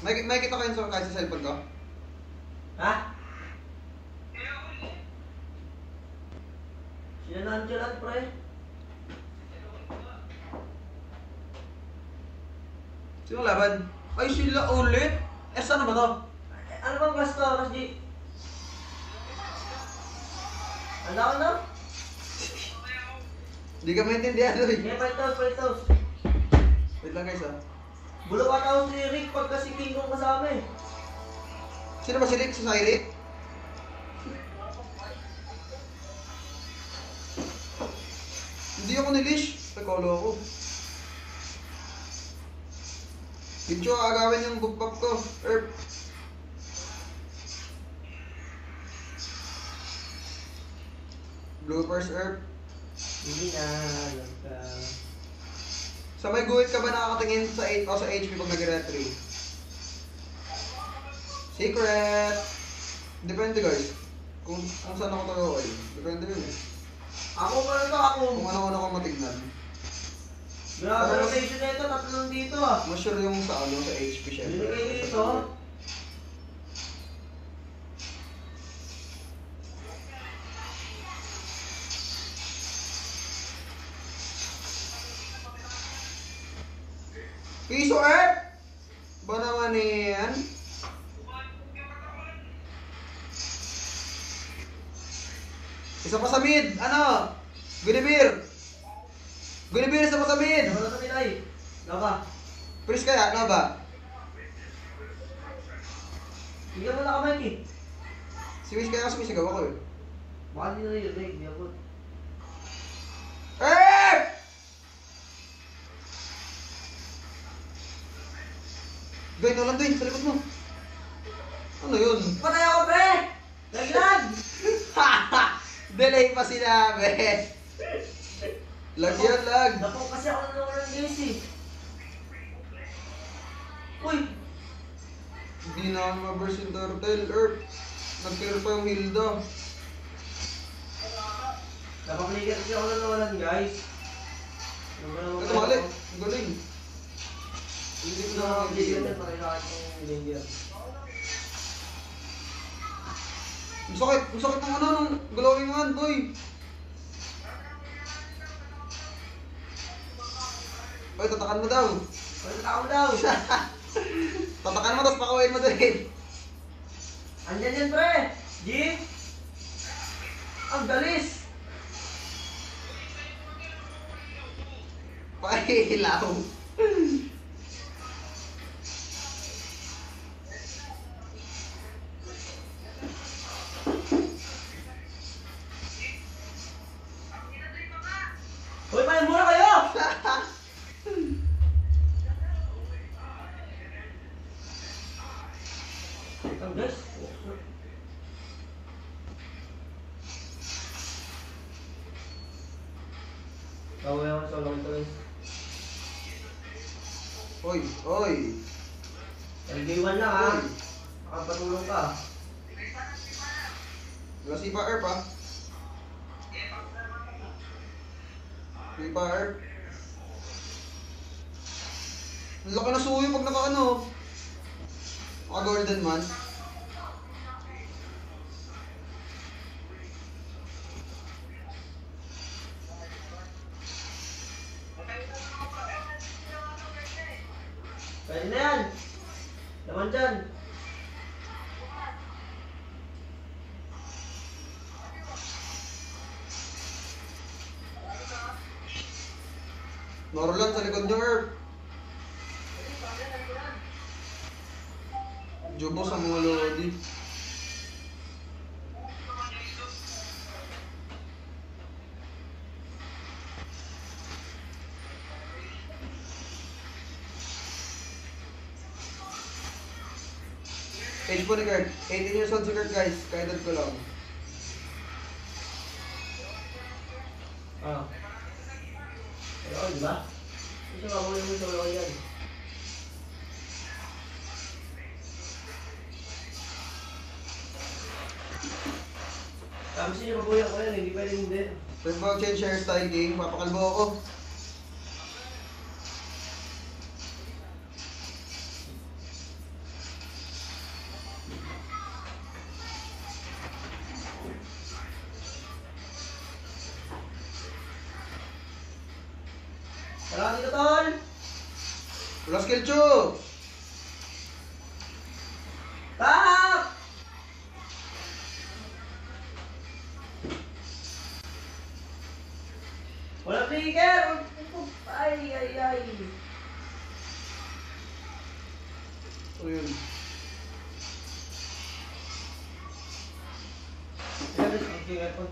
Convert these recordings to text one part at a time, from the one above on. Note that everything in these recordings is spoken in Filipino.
May kita kayo sa kahit sa cellphone ko? Ha? Sinanaan ka lang, pre. Sino laban? Ay, sila ulit? Ano ba to? Ano bang gasto, Rasji? Ano ako na? Hindi ka maintindihan, Uy. Sige, palitos. Wait lang guys, ah. Bulo ka tao si Rick pagka si King Kong kasama eh. Sino ba si Rick? Si Rick? Hindi ako nilish. Nagkolo ako. Medyo agawin yung bukbak ko. Erp. Bloopers, Erp. Hindi na, alam ka. Sa may guhit ka ba nakakatingin sa 8 o sa HP pag nag-retry? Secret! Depende guys. Kung saan ako tayo depende yun eh. Ako pa na to, ako. Kung ano-ano ko matignan. Grabe rotation na ito, tatlong dito ah. Mas sure yung sa HP syempre. Binigay dito. Piso Earth! Ba naman yan? Isa pa sa mid! Ano? Gunibir! Gunibir isa pa sa mid! Ano sa Pinay? Laba. Pris kaya, ano ba? Bigyan mo na kamay eh. Si Wish kaya sumisigaw ako eh. Baka hindi na yun, di ako. Earth! Dwayne, walang Dwayne, sa likod mo. Ano yun? Patay ako, pre! Laglag! Delay pa sinabi. Lag yan, lag. Napo kasi ako na naman ng news eh. Uy! Hindi na ako maburst yung turtle, Earth. Nag-clear pa yung Hilda. Napakligat kasi ako na nawalan, guys. Ito mali, ang galing. Hindi ko na Napakligat yan, pakilakad yung Lindian. Ang sakit ng ano, nung glowing hand, boy. Ay, tatakan mo daw. Ay, tao daw! Tatakan mo, tapos pakuhin mo din. Andyan yan, pre! G! Ang galis! Pakihilaw. Hoy, paano muna kayo? Ang guys. Bawa yung solo ito guys. Oy. LJ1 lang ha. Makapatulong ka. Wala si Pa Earth, ha? Si Pa Earth. Ang laki na suyo pag naka-ano. Naka-golden man. Pwede na yan. Naman dyan. Narolan sa likod niyo, Earth. Jubo sa mga lodi. Age po ni Kurt. 18 years old si Kurt, guys. Kaedad ko lang. Ah. Pero di ba? Ito nga mo yung solo yan. Tapos yun yung mabuhay ko yan, hindi pwede hindi. Pwede ba change hairstyle, King? Papakalbo ako. Wala dito, tol! Wala skill, Chu! Tap! Wala trigger! Ay, ay, ay! Ano yun? Labis ang trigger ko.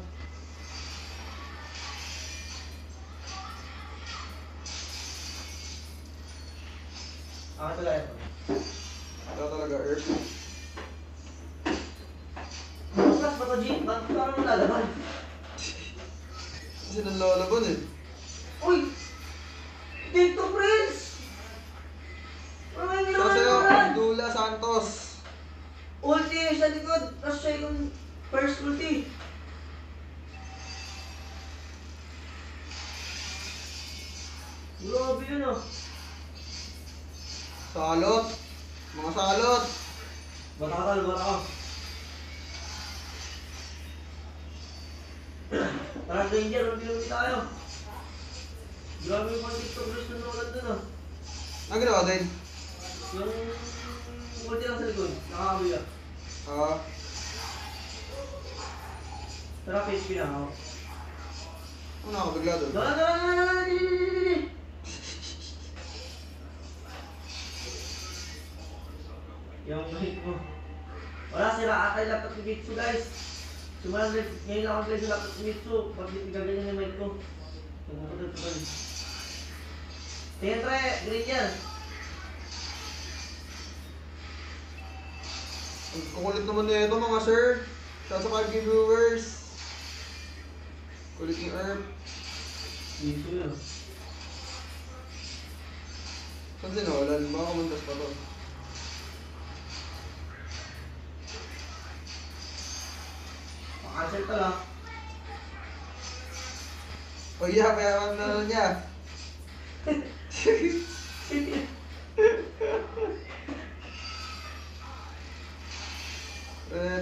Ito lang ito. Ito talaga, Earth. Bukas ba ito, G? Bakit ka naman lalaban? Kasi nanlalaban eh. Uy! Dito, Prince! Ano yung Ito ginawa sa'yo, mo rin? Dula Santos. Ulti sa likod, tapos siya yung first ulti. Grabe yun ah. Salot. Mga salot. Batakal, batakal. Tara, Ranger, magpilungi tayo. Grabe yung mga TikTokers na naman dun ah. Ano ginawa din? Yung ulti lang sa likod, nakakabuya. Tara, PHP na ako. Ano nakabigla doon? Dala, dala, dala, dala, dili. Yung mic mo. Wala, sira ata yung laptop ni Mitsu, guys. Sumalang ngayon lang ako guys yung laptop ni Mitsu. Pag gaganyan yung mic ko. Tumuputol-putol. Tingin, Tre, green yan. Ang kukulit naman na ito mga sir. Shout sa 5K viewers. Kulit ni Earth. Mitsu yun. Saan sinawalan? Baka kumuntas pa to. Makancel ka lang. O yeah, kaya ang nanon niya.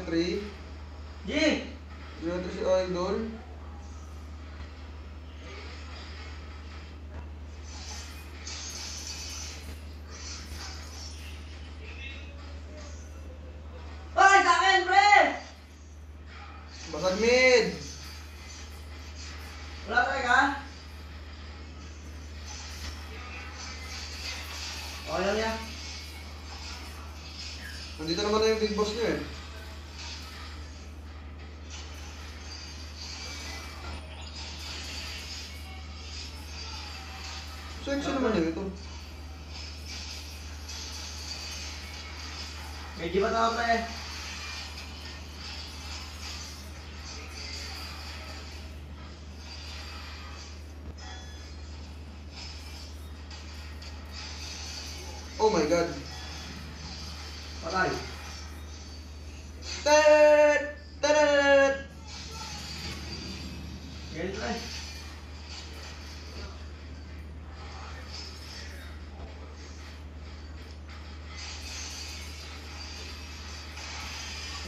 Three. G! Yun ito si Idol. Ay, sa akin, pre! Basag mid. Wala talaga? Okay lang yan. Nandito naman na yung big boss niyo eh. Sexy naman yun ito. Medyo ba tao, pre? Oh my god. Patay. Tet! Tet! Yan, pre.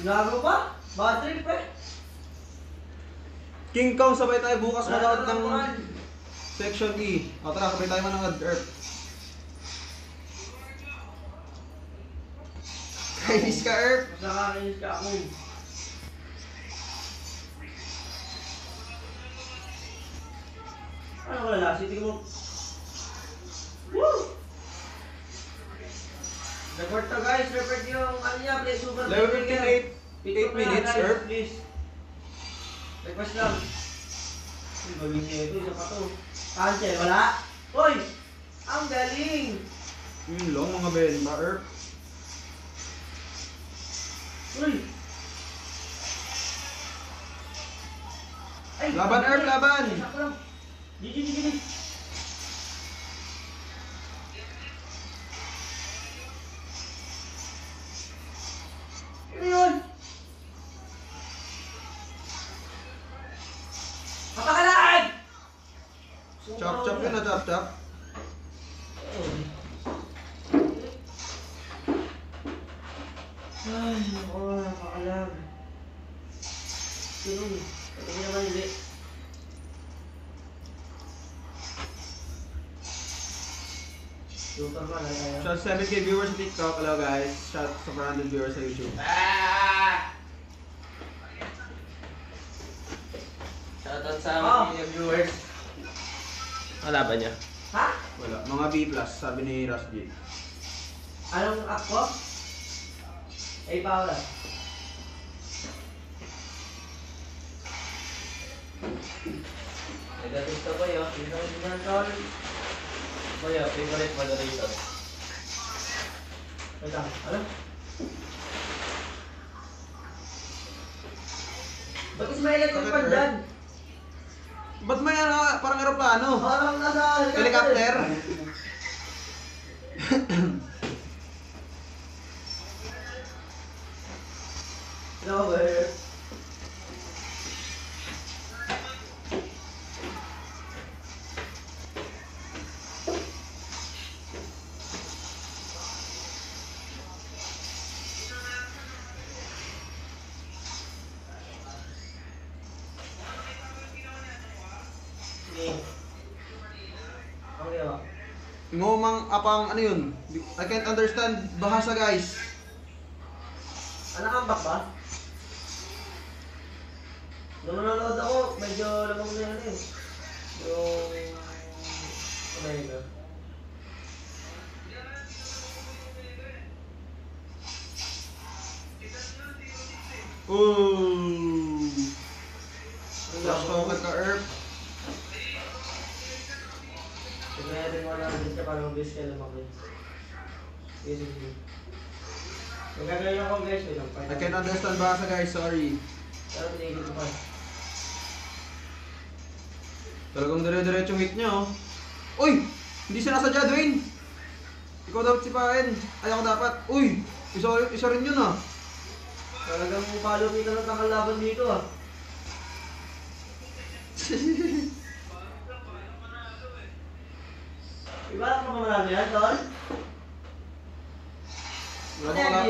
Nagago ba? Bad trip, pre. King Kong, sabay tayo bukas manood ng Kuran. Section E. O tara, sabay tayo manood Earth. Kainis ka Earth. Mas nakakainis ka ako. Ano ka lalasi? Tingin mo. Woo! Report to guys, report yung ano niya, play super. Level 15, 8 minutes, Earth. Please. Request lang. Uy, gawin niya ito, isa pa to. Cancel, wala? Uy! Ang galing! Yun lang mga benta Earth. Uy! Ay! Laban, Earth, laban! Sakto lang. GG. Ano yun? Kapakalaan! Chop yun na chop. Ay, naku, napakalag. Tulong. Pati naman hindi. Booster man, ay Shout 7K viewers sa TikTok. Hello guys. Shout sa 400 viewers sa YouTube. Shoutout sa mga viewers. Wala ba niya? Ha? Wala. Mga B+, sabi ni Ras G. Anong ako? Ay, Paula. Negative to boy, oh. Tingnan tol. Boy, oh, favorite moderator. Wait lang, ano? Ba't Ismail at yung dyan? Ba't may parang aeroplano? Parang nasa Helicopter? No, eh. Sige. Ang ginawa? Ngomang apang ano yun? I can't understand bahasa guys. Nakambak ba? Nung nanonood ako, medyo lamang na yun eh. Yung... America. Ooh. Last token ka Earth. Kaya rin mo lang din siya parang base ka lamang din. Yes, yes. Magagawin ako guys, wait lang. I can't understand bahasa guys, sorry. Pero tinigil ko pa. Talagang dire-diretsong hit niya oh. Uy! Hindi sinasadya Dwayne! Ikaw dapat sipain. Ay ako dapat. Uy! Isa rin yun ah. Talagang follow me ka ng takalaban dito ah. Iba lang ka ba marami yan, Tol? Wala ko wala.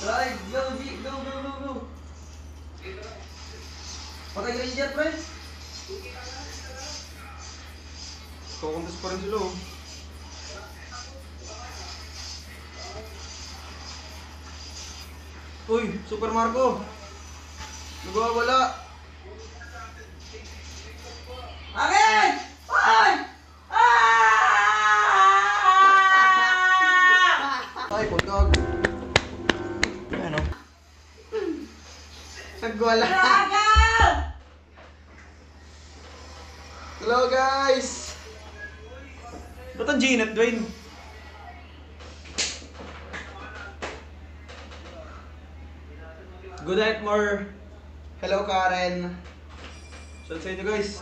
Try, go, G, go. Patay Ranger, friend. Kukuntas pa rin sila oh. Uy! Super Marco! Nagwawala! Akin! Ay! Ay, pulgog! Ano? Nagwala! Hello guys! Ba't ang Gnet, Dwayne? Good night more! Hello Karen! Shout sa inyo guys!